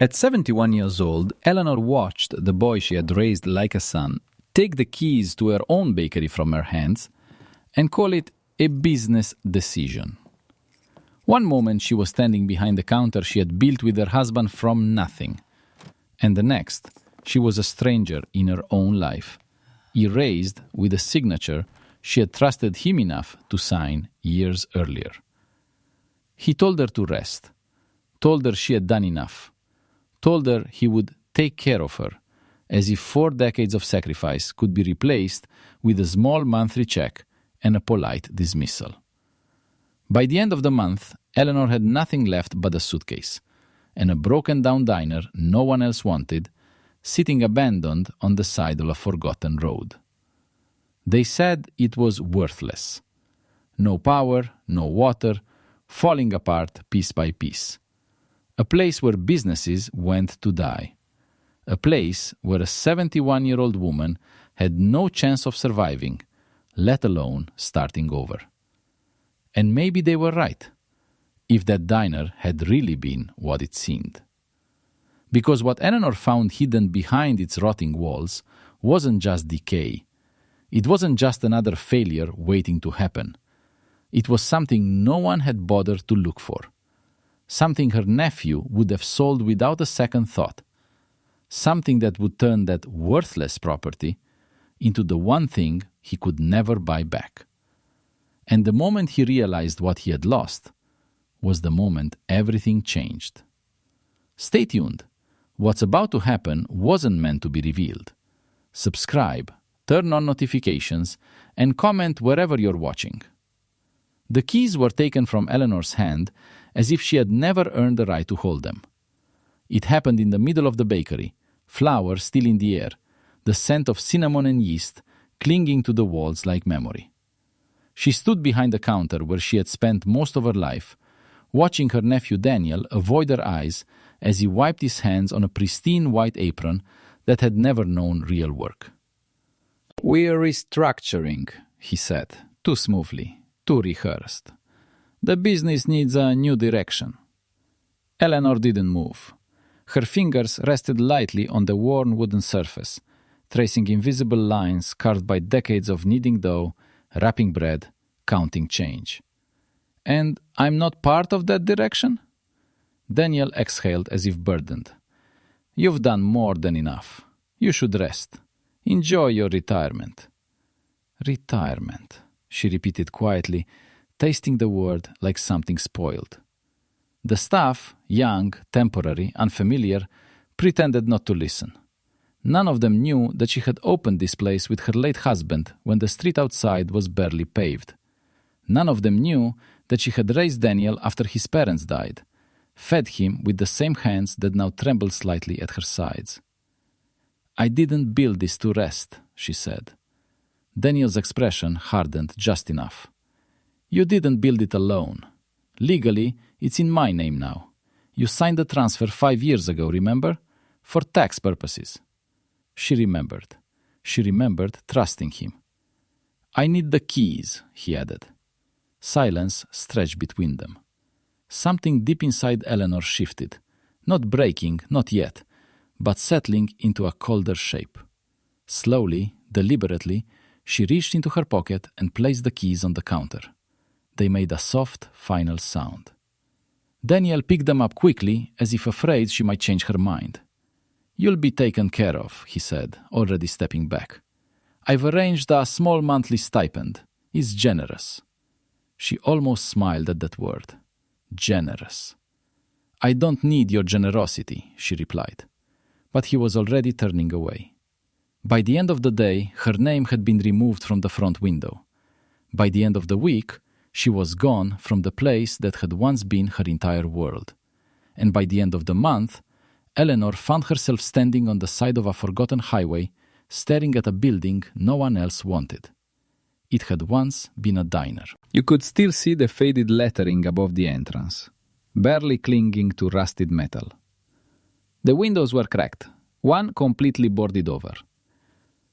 At 71 years old, Eleanor watched the boy she had raised like a son take the keys to her own bakery from her hands and call it a business decision. One moment she was standing behind the counter she had built with her husband from nothing, and the next she was a stranger in her own life, erased with a signature she had trusted him enough to sign years earlier. He told her to rest, told her she had done enough, told her he would take care of her, as if 4 decades of sacrifice could be replaced with a small monthly check and a polite dismissal. By the end of the month, Eleanor had nothing left but a suitcase and a broken-down diner no one else wanted, sitting abandoned on the side of a forgotten road. They said it was worthless. No power, no water, falling apart piece by piece. A place where businesses went to die. A place where a 71-year-old woman had no chance of surviving, let alone starting over. And maybe they were right, if that diner had really been what it seemed. Because what Eleanor found hidden behind its rotting walls wasn't just decay. It wasn't just another failure waiting to happen. It was something no one had bothered to look for. Something her nephew would have sold without a second thought. Something that would turn that worthless property into the one thing he could never buy back. And the moment he realized what he had lost was the moment everything changed. Stay tuned. What's about to happen wasn't meant to be revealed. Subscribe, turn on notifications, and comment wherever you're watching. The keys were taken from Eleanor's hand as if she had never earned the right to hold them. It happened in the middle of the bakery, flour still in the air, the scent of cinnamon and yeast clinging to the walls like memory. She stood behind the counter where she had spent most of her life, watching her nephew Daniel avoid her eyes as he wiped his hands on a pristine white apron that had never known real work. "We're restructuring," he said, too smoothly, too rehearsed. "The business needs a new direction." Eleanor didn't move. Her fingers rested lightly on the worn wooden surface, tracing invisible lines carved by decades of kneading dough, wrapping bread, counting change. "And I'm not part of that direction?" Daniel exhaled as if burdened. "You've done more than enough. You should rest. Enjoy your retirement." "Retirement," she repeated quietly, tasting the word like something spoiled. The staff, young, temporary, unfamiliar, pretended not to listen. None of them knew that she had opened this place with her late husband when the street outside was barely paved. None of them knew that she had raised Daniel after his parents died, fed him with the same hands that now trembled slightly at her sides. "I didn't build this to rest," she said. Daniel's expression hardened just enough. "You didn't build it alone. Legally, it's in my name now. You signed the transfer 5 years ago, remember? For tax purposes." She remembered. She remembered trusting him. "I need the keys," he added. Silence stretched between them. Something deep inside Eleanor shifted, not breaking, not yet, but settling into a colder shape. Slowly, deliberately, she reached into her pocket and placed the keys on the counter. They made a soft, final sound. Daniel picked them up quickly, as if afraid she might change her mind. "You'll be taken care of," he said, already stepping back. "I've arranged a small monthly stipend. It's generous." She almost smiled at that word. Generous. "I don't need your generosity," she replied. But he was already turning away. By the end of the day, her name had been removed from the front window. By the end of the week, she was gone from the place that had once been her entire world. And by the end of the month, Eleanor found herself standing on the side of a forgotten highway, staring at a building no one else wanted. It had once been a diner. You could still see the faded lettering above the entrance, barely clinging to rusted metal. The windows were cracked, one completely boarded over.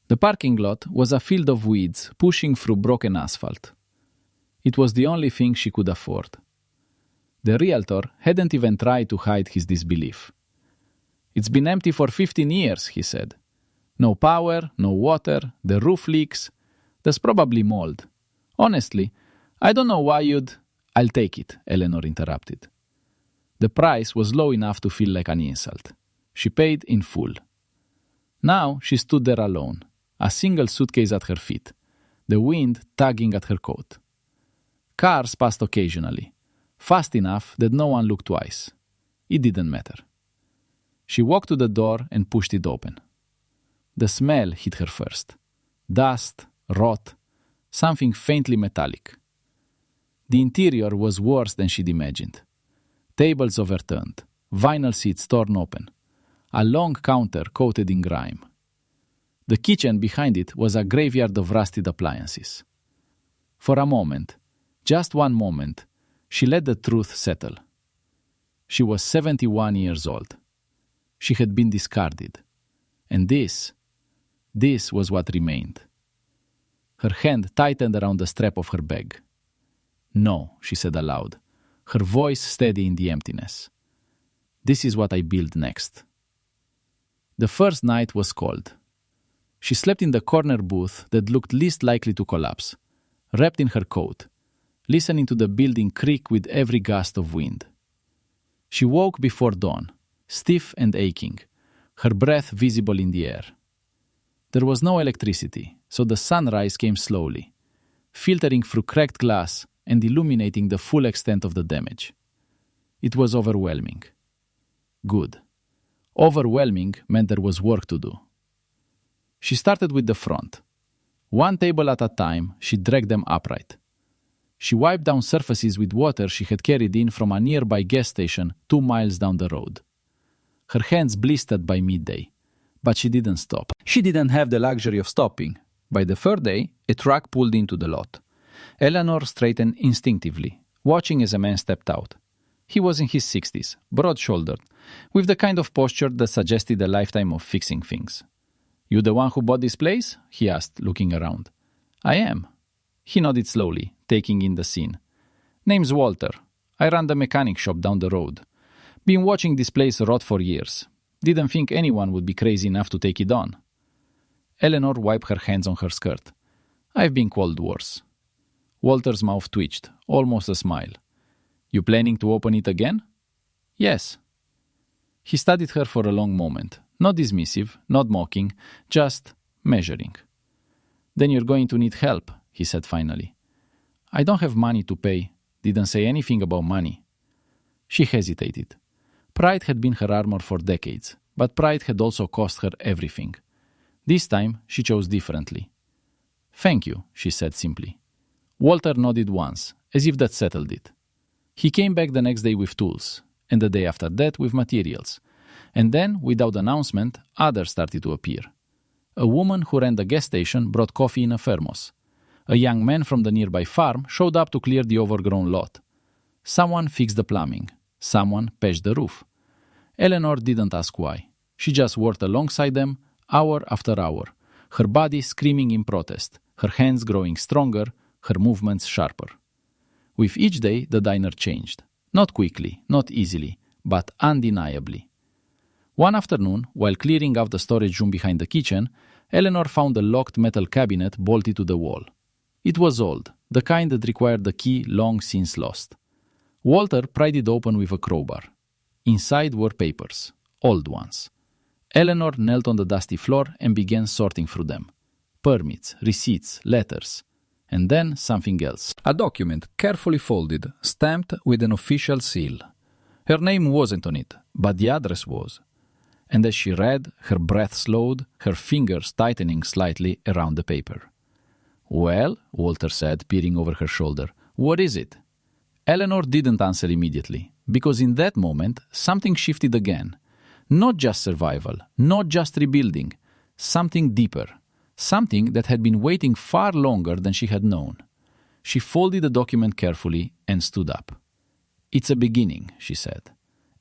The parking lot was a field of weeds pushing through broken asphalt. It was the only thing she could afford. The realtor hadn't even tried to hide his disbelief. It's been empty for 15 years, he said. No power, no water, the roof leaks. There's probably mold. Honestly, I don't know why you'd... I'll take it, Eleanor interrupted. The price was low enough to feel like an insult. She paid in full. Now she stood there alone, a single suitcase at her feet, the wind tugging at her coat. Cars passed occasionally, fast enough that no one looked twice. It didn't matter. She walked to the door and pushed it open. The smell hit her first. Dust, rot, something faintly metallic. The interior was worse than she'd imagined. Tables overturned, vinyl seats torn open, a long counter coated in grime. The kitchen behind it was a graveyard of rusted appliances. For a moment, just one moment, she let the truth settle. She was 71 years old. She had been discarded. And this was what remained. Her hand tightened around the strap of her bag. No, she said aloud, her voice steady in the emptiness. This is what I build next. The first night was cold. She slept in the corner booth that looked least likely to collapse, wrapped in her coat, listening to the building creak with every gust of wind. She woke before dawn, stiff and aching, her breath visible in the air. There was no electricity, so the sunrise came slowly, filtering through cracked glass and illuminating the full extent of the damage. It was overwhelming. Good. Overwhelming meant there was work to do. She started with the front. One table at a time, she dragged them upright. She wiped down surfaces with water she had carried in from a nearby gas station 2 miles down the road. Her hands blistered by midday, but she didn't stop. She didn't have the luxury of stopping. By the third day, a truck pulled into the lot. Eleanor straightened instinctively, watching as a man stepped out. He was in his 60s, broad-shouldered, with the kind of posture that suggested a lifetime of fixing things. "You the one who bought this place?" he asked, looking around. "I am." He nodded slowly, taking in the scene. "Name's Walter. I run the mechanic shop down the road. Been watching this place rot for years. Didn't think anyone would be crazy enough to take it on." Eleanor wiped her hands on her skirt. "I've been called worse." Walter's mouth twitched, almost a smile. "You planning to open it again?" "Yes." He studied her for a long moment, not dismissive, not mocking, just measuring. "Then you're going to need help," he said finally. "I don't have money to pay." Didn't say anything about money. She hesitated. Pride had been her armor for decades, but pride had also cost her everything. This time, she chose differently. "Thank you," she said simply. Walter nodded once, as if that settled it. He came back the next day with tools, and the day after that with materials. And then, without announcement, others started to appear. A woman who ran the gas station brought coffee in a thermos. A young man from the nearby farm showed up to clear the overgrown lot. Someone fixed the plumbing. Someone patched the roof. Eleanor didn't ask why. She just worked alongside them, hour after hour, her body screaming in protest, her hands growing stronger, her movements sharper. With each day, the diner changed. Not quickly, not easily, but undeniably. One afternoon, while clearing out the storage room behind the kitchen, Eleanor found a locked metal cabinet bolted to the wall. It was old, the kind that required the key long since lost. Walter pried it open with a crowbar. Inside were papers, old ones. Eleanor knelt on the dusty floor and began sorting through them. Permits, receipts, letters. And then something else. A document, carefully folded, stamped with an official seal. Her name wasn't on it, but the address was. And as she read, her breath slowed, her fingers tightening slightly around the paper. "Well," Walter said, peering over her shoulder, "what is it?" Eleanor didn't answer immediately, because in that moment, something shifted again. Not just survival, not just rebuilding, something deeper. Something that had been waiting far longer than she had known. She folded the document carefully and stood up. "It's a beginning," she said.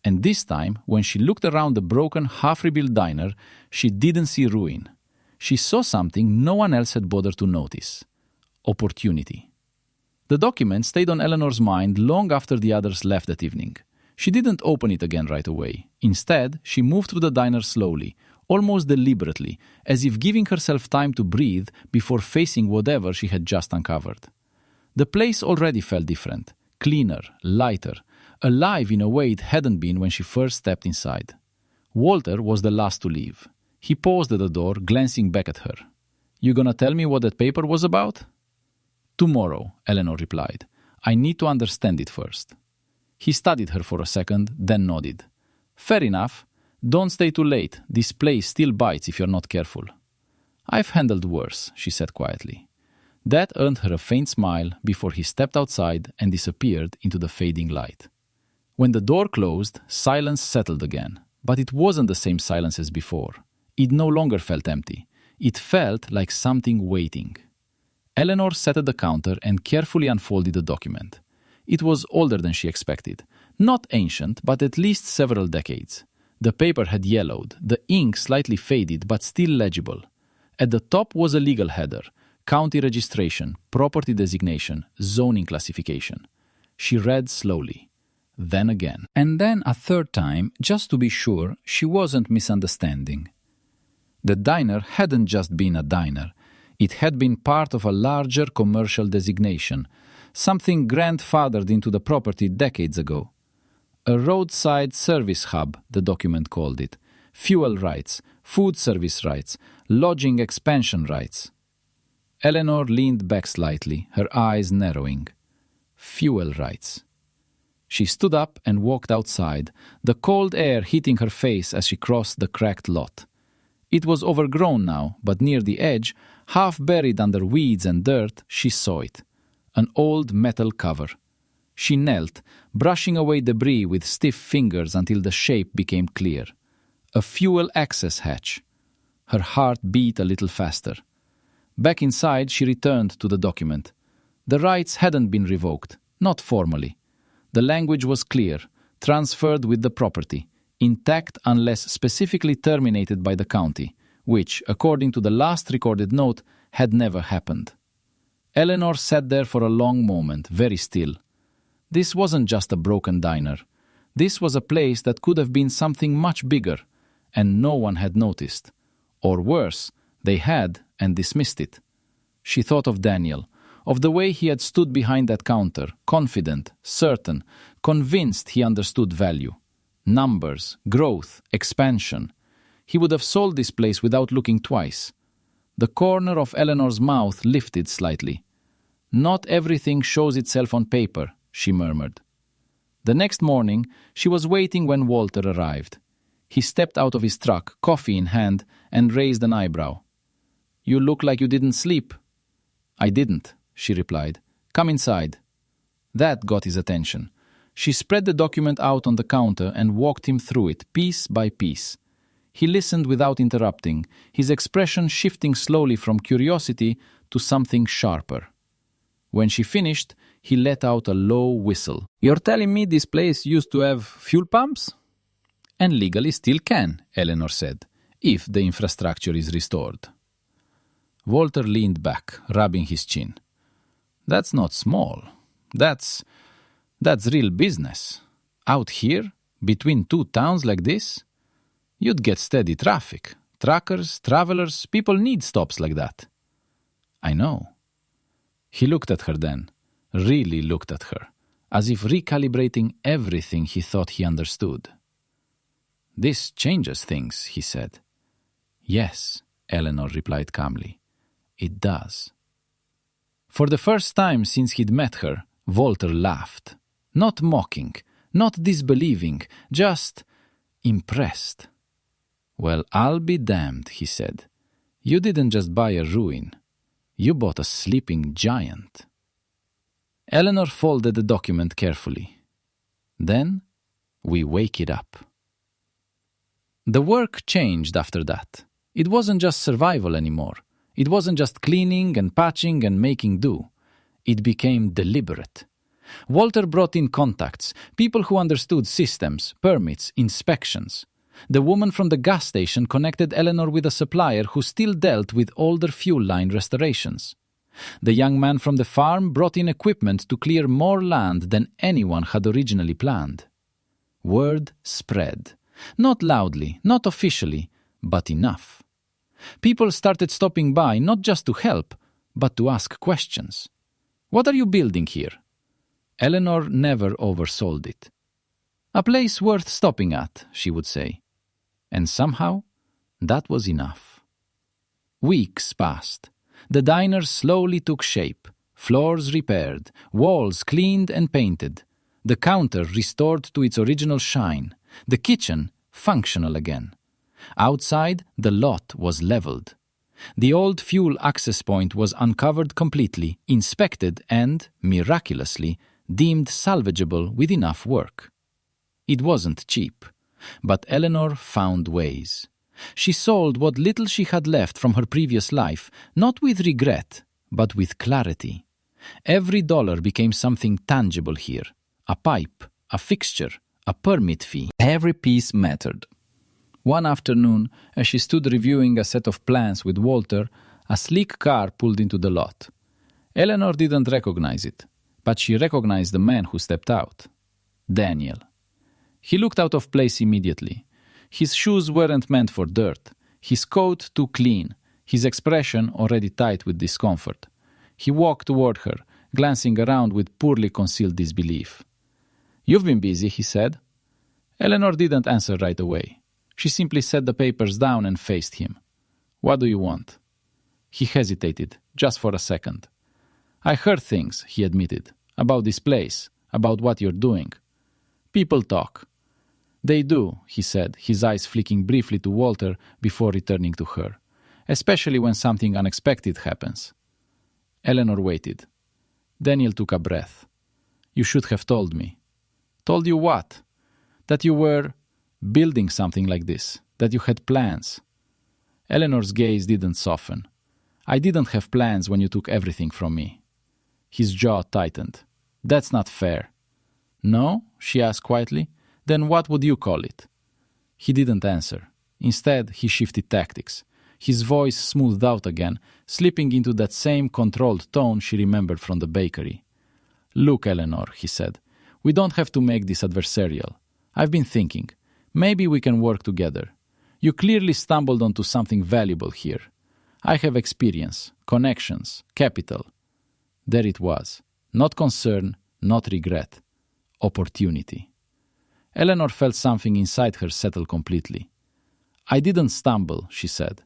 And this time, when she looked around the broken, half-rebuilt diner, she didn't see ruin. She saw something no one else had bothered to notice. Opportunity. The document stayed on Eleanor's mind long after the others left that evening. She didn't open it again right away. Instead, she moved through the diner slowly, almost deliberately, as if giving herself time to breathe before facing whatever she had just uncovered. The place already felt different, cleaner, lighter, alive in a way it hadn't been when she first stepped inside. Walter was the last to leave. He paused at the door, glancing back at her. "You gonna tell me what that paper was about?" "Tomorrow," Eleanor replied. "I need to understand it first." He studied her for a second, then nodded. "Fair enough. Don't stay too late. This place still bites if you're not careful." "I've handled worse," she said quietly. That earned her a faint smile before he stepped outside and disappeared into the fading light. When the door closed, silence settled again, but it wasn't the same silence as before. It no longer felt empty. It felt like something waiting. Eleanor sat at the counter and carefully unfolded the document. It was older than she expected. Not ancient, but at least several decades. The paper had yellowed, the ink slightly faded but still legible. At the top was a legal header: county registration, property designation, zoning classification. She read slowly. Then again. And then a third time, just to be sure she wasn't misunderstanding. The diner hadn't just been a diner. It had been part of a larger commercial designation, something grandfathered into the property decades ago. A roadside service hub, the document called it. Fuel rights, food service rights, lodging expansion rights. Eleanor leaned back slightly, her eyes narrowing. Fuel rights. She stood up and walked outside, the cold air hitting her face as she crossed the cracked lot. It was overgrown now, but near the edge, half buried under weeds and dirt, she saw it. An old metal cover. She knelt, brushing away debris with stiff fingers until the shape became clear. A fuel access hatch. Her heart beat a little faster. Back inside, she returned to the document. The rights hadn't been revoked, not formally. The language was clear, transferred with the property, intact unless specifically terminated by the county, which, according to the last recorded note, had never happened. Eleanor sat there for a long moment, very still. This wasn't just a broken diner. This was a place that could have been something much bigger, and no one had noticed. Or worse, they had and dismissed it. She thought of Daniel, of the way he had stood behind that counter, confident, certain, convinced he understood value. Numbers, growth, expansion. He would have sold this place without looking twice. The corner of Eleanor's mouth lifted slightly. "Not everything shows itself on paper," she murmured. The next morning, she was waiting when Walter arrived. He stepped out of his truck, coffee in hand, and raised an eyebrow. "You look like you didn't sleep." "I didn't," she replied. "Come inside." That got his attention. She spread the document out on the counter and walked him through it, piece by piece. He listened without interrupting, his expression shifting slowly from curiosity to something sharper. When she finished, he let out a low whistle. "You're telling me this place used to have fuel pumps?" "And legally still can," Eleanor said, "if the infrastructure is restored." Walter leaned back, rubbing his chin. "That's not small. That's real business. Out here, between two towns like this, you'd get steady traffic. Truckers, travelers, people need stops like that." "I know." He looked at her then, really looked at her, as if recalibrating everything he thought he understood. "This changes things," he said. "Yes," Eleanor replied calmly. "It does." For the first time since he'd met her, Walter laughed. Not mocking, not disbelieving, just impressed. "Well, I'll be damned," he said. "You didn't just buy a ruin. You bought a sleeping giant." Eleanor folded the document carefully. "Then we wake it up." The work changed after that. It wasn't just survival anymore. It wasn't just cleaning and patching and making do. It became deliberate. Walter brought in contacts, people who understood systems, permits, inspections. The woman from the gas station connected Eleanor with a supplier who still dealt with older fuel line restorations. The young man from the farm brought in equipment to clear more land than anyone had originally planned. Word spread. Not loudly, not officially, but enough. People started stopping by not just to help, but to ask questions. What are you building here? Eleanor never oversold it. A place worth stopping at, she would say. And somehow, that was enough. Weeks passed. The diner slowly took shape. Floors repaired, walls cleaned and painted. The counter restored to its original shine. The kitchen functional again. Outside, the lot was leveled. The old fuel access point was uncovered completely, inspected and, miraculously, deemed salvageable with enough work. It wasn't cheap, but Eleanor found ways. She sold what little she had left from her previous life, not with regret, but with clarity. Every dollar became something tangible here. A pipe, a fixture, a permit fee. Every piece mattered. One afternoon, as she stood reviewing a set of plans with Walter, a sleek car pulled into the lot. Eleanor didn't recognize it, but she recognized the man who stepped out. Daniel. He looked out of place immediately. His shoes weren't meant for dirt, his coat too clean, his expression already tight with discomfort. He walked toward her, glancing around with poorly concealed disbelief. "You've been busy," he said. Eleanor didn't answer right away. She simply set the papers down and faced him. "What do you want?" He hesitated, just for a second. "I heard things," he admitted, "about this place, about what you're doing. People talk." "They do," he said, his eyes flicking briefly to Walter before returning to her, "especially when something unexpected happens." Eleanor waited. Daniel took a breath. "You should have told me." "Told you what?" "That you were building something like this, that you had plans." Eleanor's gaze didn't soften. "I didn't have plans when you took everything from me." His jaw tightened. "That's not fair." "No?" she asked quietly. "Then what would you call it?" He didn't answer. Instead, he shifted tactics. His voice smoothed out again, slipping into that same controlled tone she remembered from the bakery. "Look, Eleanor," he said, "we don't have to make this adversarial. I've been thinking. Maybe we can work together. You clearly stumbled onto something valuable here. I have experience, connections, capital." There it was. Not concern, not regret. Opportunity. Eleanor felt something inside her settle completely. "I didn't stumble," she said.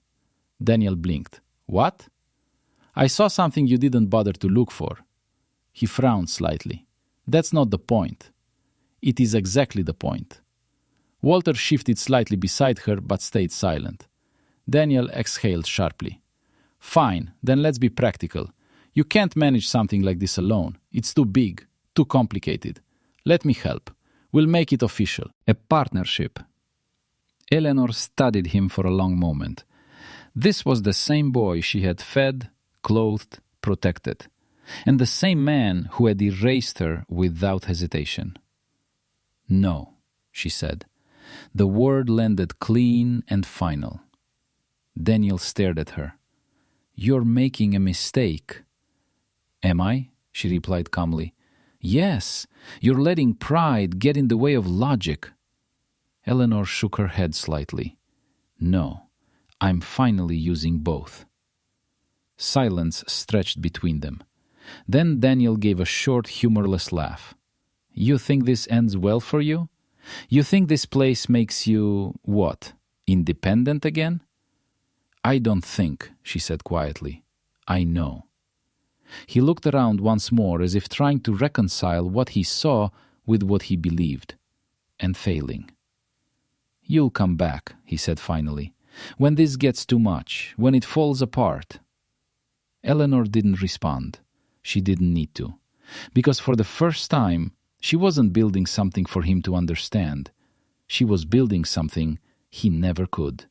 Daniel blinked. "What?" "I saw something you didn't bother to look for." He frowned slightly. "That's not the point." "It is exactly the point." Walter shifted slightly beside her but stayed silent. Daniel exhaled sharply. "Fine, then let's be practical. You can't manage something like this alone. It's too big, too complicated. Let me help. We'll make it official." A partnership. Eleanor studied him for a long moment. This was the same boy she had fed, clothed, protected, and the same man who had erased her without hesitation. "No," she said. The word landed clean and final. Daniel stared at her. "You're making a mistake." "Am I?" she replied calmly. "Yes, you're letting pride get in the way of logic." Eleanor shook her head slightly. "No, I'm finally using both." Silence stretched between them. Then Daniel gave a short, humorless laugh. "You think this ends well for you? You think this place makes you, what, independent again?" "I don't think," she said quietly. "I know." He looked around once more as if trying to reconcile what he saw with what he believed, and failing. "You'll come back," he said finally, "when this gets too much, when it falls apart." Eleanor didn't respond. She didn't need to, because for the first time, she wasn't building something for him to understand. She was building something he never could.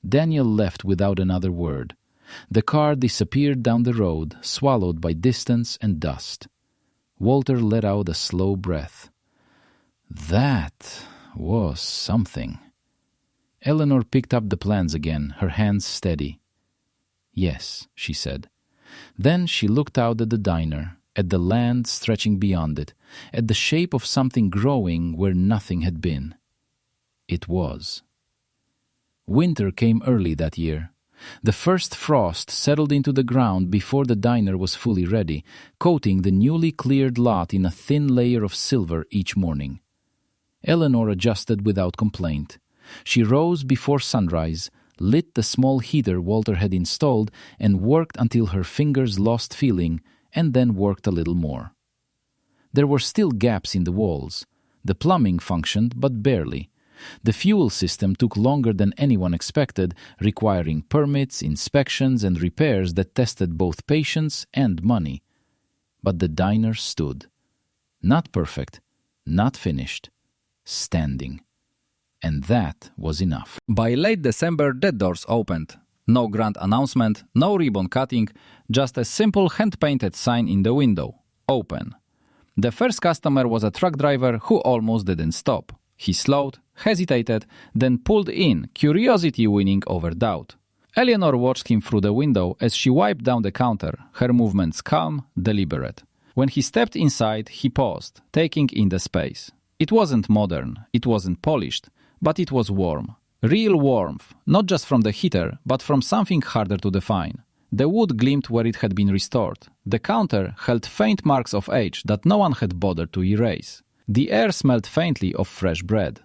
Daniel left without another word. The car disappeared down the road, swallowed by distance and dust. Walter let out a slow breath. That was something. Eleanor picked up the plans again, her hands steady. "Yes," she said. Then she looked out at the diner, at the land stretching beyond it, at the shape of something growing where nothing had been. It was. Winter came early that year. The first frost settled into the ground before the diner was fully ready, coating the newly cleared lot in a thin layer of silver each morning. Eleanor adjusted without complaint. She rose before sunrise, lit the small heater Walter had installed, and worked until her fingers lost feeling, and then worked a little more. There were still gaps in the walls. The plumbing functioned, but barely. The fuel system took longer than anyone expected, requiring permits, inspections, and repairs that tested both patience and money. But the diner stood. Not perfect, not finished, standing. And that was enough. By late December, the doors opened. No grand announcement, no ribbon cutting, just a simple hand-painted sign in the window. Open. The first customer was a truck driver who almost didn't stop. He slowed, hesitated, then pulled in, curiosity winning over doubt. Eleanor watched him through the window as she wiped down the counter, her movements calm, deliberate. When he stepped inside, he paused, taking in the space. It wasn't modern, it wasn't polished, but it was warm. Real warmth, not just from the heater, but from something harder to define. The wood gleamed where it had been restored. The counter held faint marks of age that no one had bothered to erase. The air smelled faintly of fresh bread.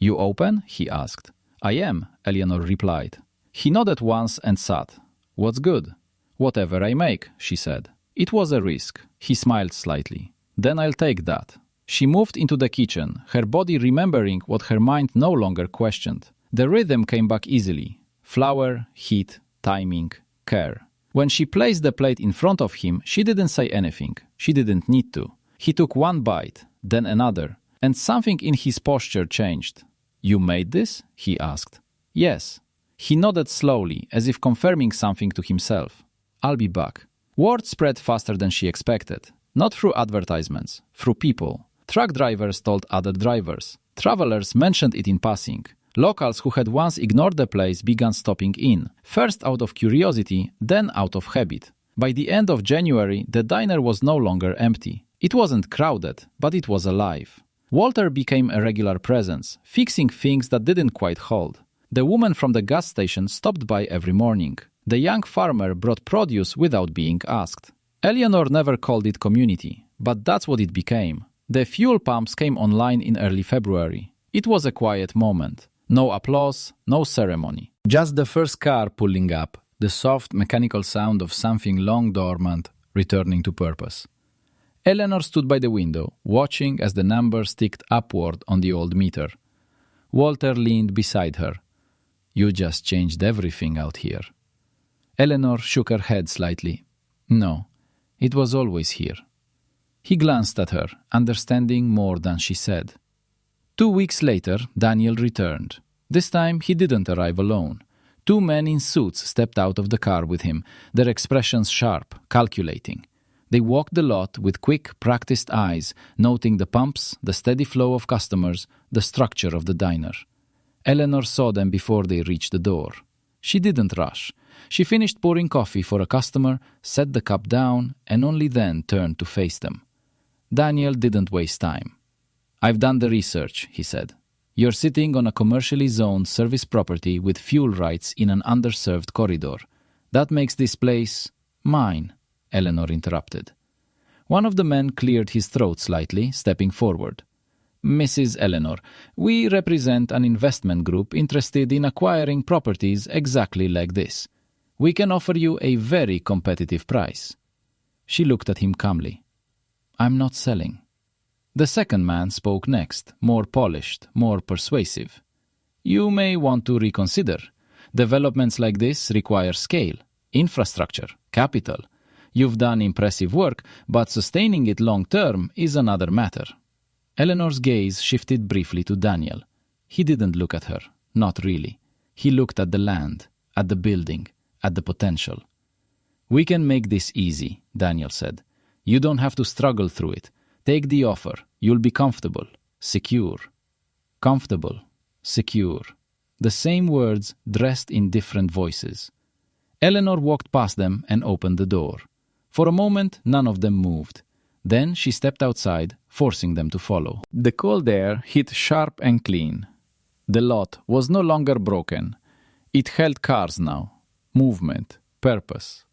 "You open?" he asked. "I am," Eleanor replied. He nodded once and sat. "What's good?" "Whatever I make," she said. It was a risk. He smiled slightly. "Then I'll take that." She moved into the kitchen, her body remembering what her mind no longer questioned. The rhythm came back easily. Flour, heat, timing, care. When she placed the plate in front of him, she didn't say anything. She didn't need to. He took one bite, then another, and something in his posture changed. "You made this?" he asked. "Yes." He nodded slowly, as if confirming something to himself. "I'll be back." Word spread faster than she expected. Not through advertisements, through people. Truck drivers told other drivers. Travelers mentioned it in passing. Locals who had once ignored the place began stopping in, first out of curiosity, then out of habit. By the end of January, the diner was no longer empty. It wasn't crowded, but it was alive. Walter became a regular presence, fixing things that didn't quite hold. The woman from the gas station stopped by every morning. The young farmer brought produce without being asked. Eleanor never called it community, but that's what it became. The fuel pumps came online in early February. It was a quiet moment. No applause, no ceremony. Just the first car pulling up, the soft mechanical sound of something long dormant returning to purpose. Eleanor stood by the window, watching as the numbers ticked upward on the old meter. Walter leaned beside her. "You just changed everything out here." Eleanor shook her head slightly. "No, it was always here." He glanced at her, understanding more than she said. 2 weeks later, Daniel returned. This time, he didn't arrive alone. 2 men in suits stepped out of the car with him, their expressions sharp, calculating. They walked the lot with quick, practiced eyes, noting the pumps, the steady flow of customers, the structure of the diner. Eleanor saw them before they reached the door. She didn't rush. She finished pouring coffee for a customer, set the cup down, and only then turned to face them. Daniel didn't waste time. "I've done the research," he said. "You're sitting on a commercially zoned service property with fuel rights in an underserved corridor. That makes this place mine," Eleanor interrupted. One of the men cleared his throat slightly, stepping forward. "Mrs. Eleanor, we represent an investment group interested in acquiring properties exactly like this. We can offer you a very competitive price." She looked at him calmly. "I'm not selling." The second man spoke next, more polished, more persuasive. "You may want to reconsider. Developments like this require scale, infrastructure, capital. You've done impressive work, but sustaining it long-term is another matter." Eleanor's gaze shifted briefly to Daniel. He didn't look at her, not really. He looked at the land, at the building, at the potential. "We can make this easy," Daniel said. "You don't have to struggle through it. Take the offer. You'll be comfortable, secure." Comfortable, secure. The same words dressed in different voices. Eleanor walked past them and opened the door. For a moment, none of them moved. Then she stepped outside, forcing them to follow. The cold air hit sharp and clean. The lot was no longer broken. It held cars now, movement, purpose.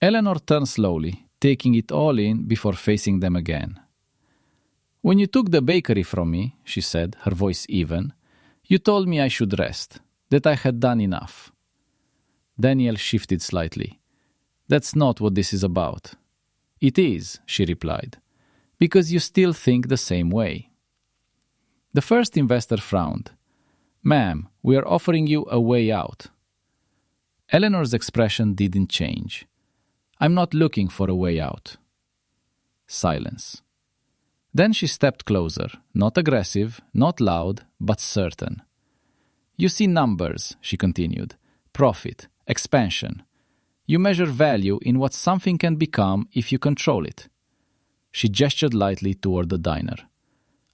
Eleanor turned slowly, taking it all in before facing them again. "When you took the bakery from me," she said, her voice even, "you told me I should rest, that I had done enough." Daniel shifted slightly. "That's not what this is about." "It is," she replied, "because you still think the same way." The first investor frowned. "Ma'am, we are offering you a way out." Eleanor's expression didn't change. "I'm not looking for a way out." Silence. Then she stepped closer, not aggressive, not loud, but certain. "You see numbers," she continued, "profit, expansion. You measure value in what something can become if you control it." She gestured lightly toward the diner.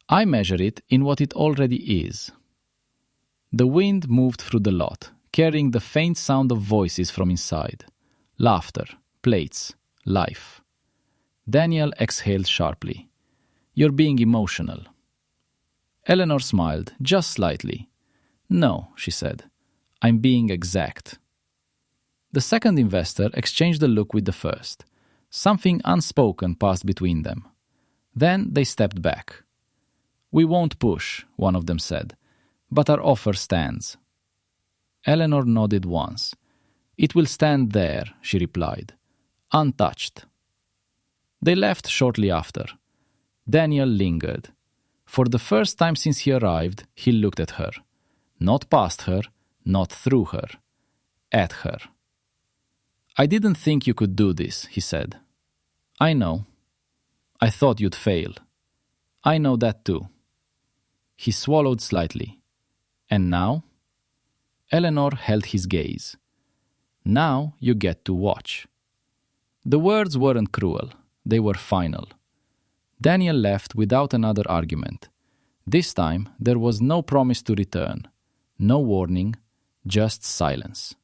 "I measure it in what it already is." The wind moved through the lot, carrying the faint sound of voices from inside. Laughter, plates, life. Daniel exhaled sharply. "You're being emotional." Eleanor smiled, just slightly. "No," she said. "I'm being exact." The second investor exchanged a look with the first. Something unspoken passed between them. Then they stepped back. "We won't push," one of them said, "but our offer stands." Eleanor nodded once. "It will stand there," she replied, "untouched." They left shortly after. Daniel lingered. For the first time since he arrived, he looked at her. Not past her, not through her. At her. "I didn't think you could do this," he said. "I know. I thought you'd fail. I know that too." He swallowed slightly. "And now?" Eleanor held his gaze. "Now you get to watch." The words weren't cruel. They were final. Daniel left without another argument. This time there was no promise to return. No warning, just silence.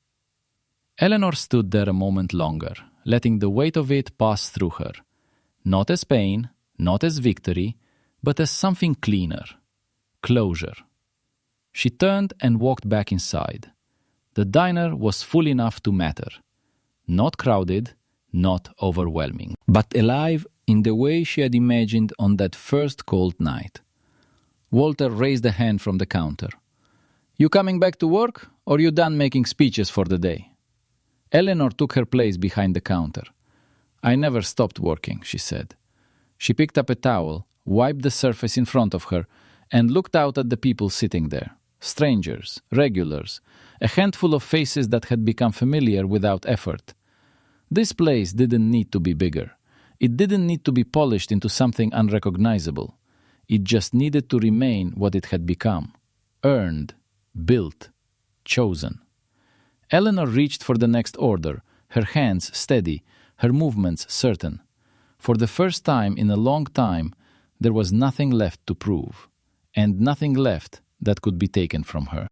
Eleanor stood there a moment longer, letting the weight of it pass through her. Not as pain, not as victory, but as something cleaner. Closure. She turned and walked back inside. The diner was full enough to matter. Not crowded, not overwhelming, but alive in the way she had imagined on that first cold night. Walter raised a hand from the counter. "You coming back to work, or you done making speeches for the day?" Eleanor took her place behind the counter. "I never stopped working," she said. She picked up a towel, wiped the surface in front of her, and looked out at the people sitting there. Strangers, regulars, a handful of faces that had become familiar without effort. This place didn't need to be bigger. It didn't need to be polished into something unrecognizable. It just needed to remain what it had become. Earned, built, chosen. Eleanor reached for the next order, her hands steady, her movements certain. For the first time in a long time, there was nothing left to prove, and nothing left that could be taken from her.